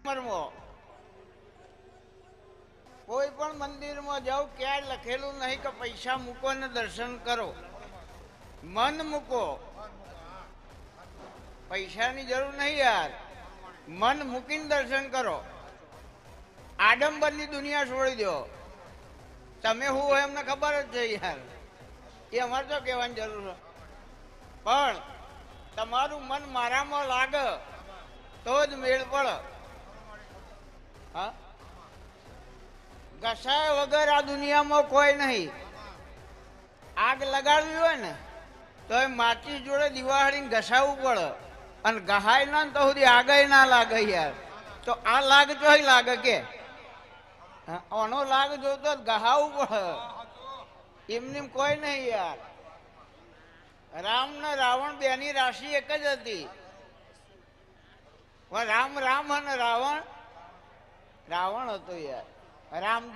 માં કોઈ પણ મંદિરમાં જાઓ ક્યાંય લખેલું નહીં કે પૈસા મૂકો ને દર્શન કરો. મન મૂકો. પૈસાની જરૂર નહીં યાર. મન મૂકીને દર્શન કરો. આડંબરની દુનિયા છોડી દો. તમે હું હોય એમને ખબર જ છે યાર. એ અમારે તો કહેવાની જરૂર છે. પણ તમારું મન મારામાં લાગે તો જ મેળ પડે. હા, ઘસાય વગર આ દુનિયામાં કોઈ નહીં. આગ લગાડવી હોય ને તો એ માટી જોડે દિવાળીને ઘસાવવું પડે. અને ગહાય ના તો સુધી આગળ ના લાગે યાર. તો આ લાગ જોઈ લાગે કે આનો લાગ જોતો ગહાવવું પડે. એમને કોઈ નહીં યાર. રામ ને રાવણ બેની રાશિ એક જ હતી. રામ રામ અને રાવણ રાવણ હતો યાર. રામજી